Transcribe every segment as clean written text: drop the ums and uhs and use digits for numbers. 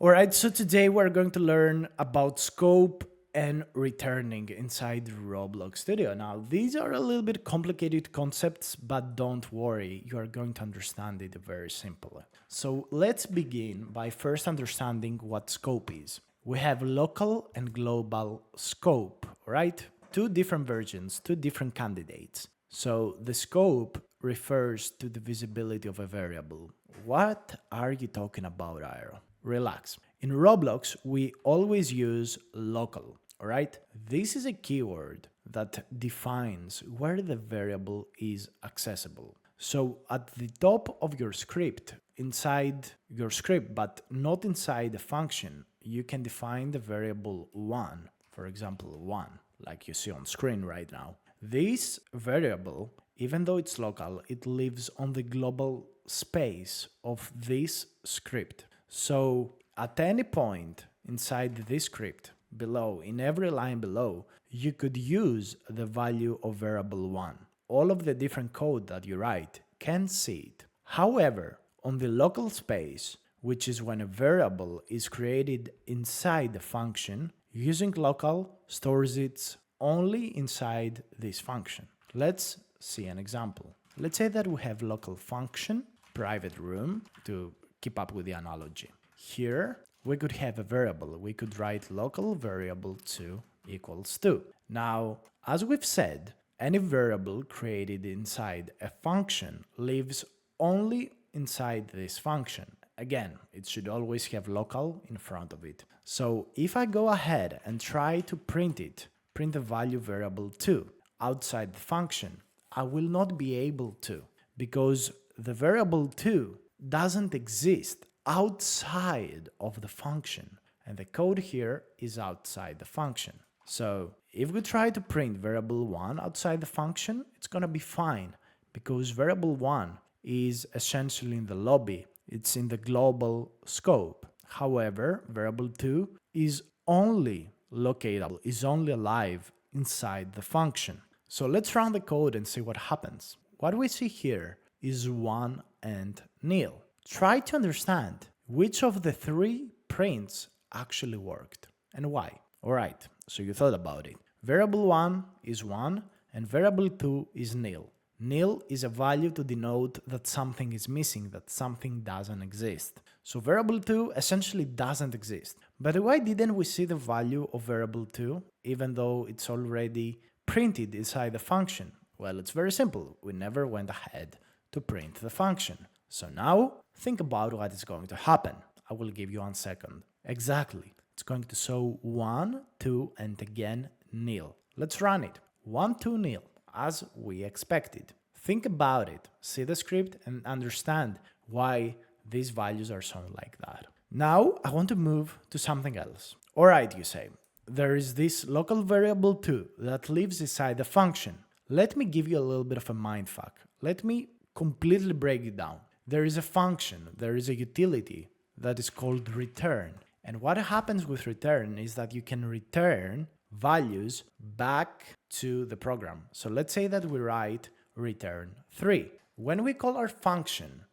Alright, so today we're going to learn about scope and returning inside Roblox Studio. Now, these are a little bit complicated concepts, but don't worry, you are going to understand it very simply. So let's begin by first understanding what scope is. We have local and global scope, right? Two different versions, two different candidates. So the scope refers to the visibility of a variable. What are you talking about, Iro? Relax. In Roblox, we always use local, all right? This is a keyword that defines where the variable is accessible. So at the top of your script, inside your script, but not inside the function, you can define the variable 1, for example, 1, like you see on screen right now. This variable, even though it's local, it lives on the global space of this script. So at any point inside this script below, in every line below, you could use the value of variable 1. All of the different code that you write can see it. However, on the local space, which is when a variable is created inside the function, using local stores it only inside this function. Let's see an example. Let's say that we have local function, private room, to keep up with the analogy. Here, we could have a variable. We could write local variable 2 equals 2. Now, as we've said, any variable created inside a function lives only inside this function. Again, it should always have local in front of it. So if I go ahead and try to print the value variable 2 outside the function, I will not be able to, because the variable 2 doesn't exist outside of the function, and the code here is outside the function. So if we try to print variable 1 outside the function, it's gonna be fine, because variable 1 is essentially in the lobby, it's in the global scope. However, variable 2 is only locatable, is only alive inside the function. So let's run the code and see what happens. What we see here is 1 and nil. Try to understand which of the three prints actually worked and why. Alright, so you thought about it. Variable 1 is 1 and variable 2 is nil. Nil is a value to denote that something is missing, that something doesn't exist. So variable 2 essentially doesn't exist. But why didn't we see the value of variable 2 even though it's already printed inside the function? Well, it's very simple. We never went ahead to print the function. So now think about what is going to happen. I will give you 1 second. Exactly. It's going to show 1, 2, and again nil. Let's run it. 1, 2, nil, as we expected. Think about it. See the script and understand why these values are shown like that. Now I want to move to something else. Alright, you say. There is this local variable 2 that lives inside the function. Let me give you a little bit of a mindfuck. Let me completely break it down. There is a function, there is a utility that is called return. And what happens with return is that you can return values back to the program. So let's say that we write return 3. When we call our function,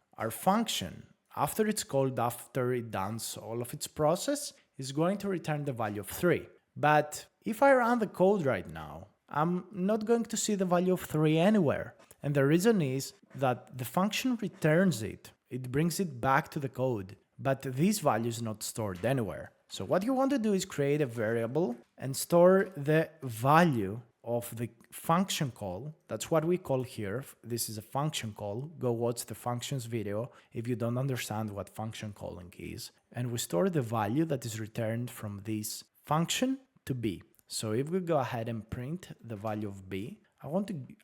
after it's called, after it does all of its process, is going to return the value of 3. But if I run the code right now, I'm not going to see the value of 3 anywhere. And the reason is that the function returns it. It brings it back to the code, but this value is not stored anywhere. So what you want to do is create a variable and store the value of the function call. That's what we call here. This is a function call. Go watch the functions video if you don't understand what function calling is. And we store the value that is returned from this function to b. So if we go ahead and print the value of b, I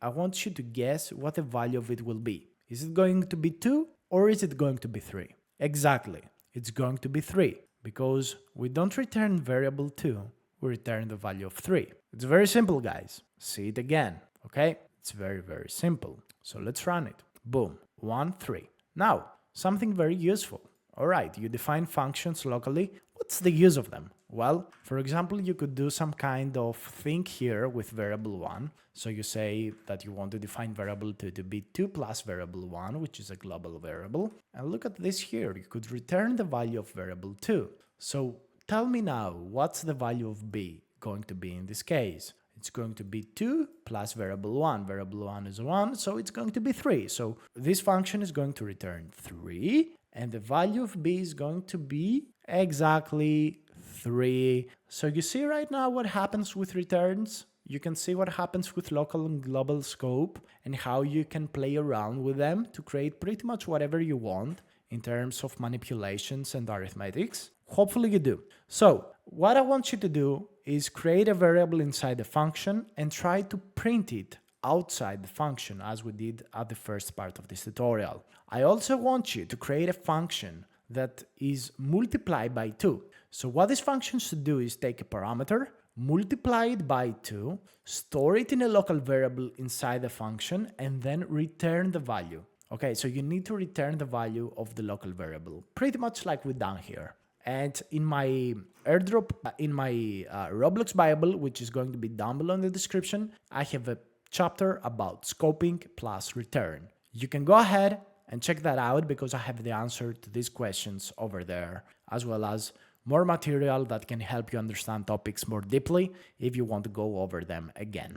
want you to guess what the value of it will be. Is it going to be 2 or is it going to be 3? Exactly, it's going to be 3 because we don't return variable 2, we return the value of 3. It's very simple, guys. See it again, okay? It's very, very simple. So let's run it. Boom, 1, 3. Now, something very useful. Alright, you define functions locally. What's the use of them? Well, for example, you could do some kind of thing here with variable 1. So you say that you want to define variable 2 to be 2 plus variable 1, which is a global variable. And look at this here. You could return the value of variable 2. So tell me now, what's the value of b going to be in this case? It's going to be 2 plus variable 1. Variable 1 is 1, so it's going to be 3. So this function is going to return 3, and the value of b is going to be exactly 3. So you see right now what happens with returns? You can see what happens with local and global scope and how you can play around with them to create pretty much whatever you want in terms of manipulations and arithmetics. Hopefully you do. So what I want you to do is create a variable inside the function and try to print it outside the function as we did at the first part of this tutorial. I also want you to create a function that is multiplied by 2. So what this function should do is take a parameter, multiply it by 2, store it in a local variable inside the function, and then return the value. Okay, so you need to return the value of the local variable, pretty much like we've done here. And in my airdrop, in my Roblox Bible, which is going to be down below in the description, I have a chapter about scoping plus return. You can go ahead and check that out because I have the answer to these questions over there, as well as more material that can help you understand topics more deeply if you want to go over them again.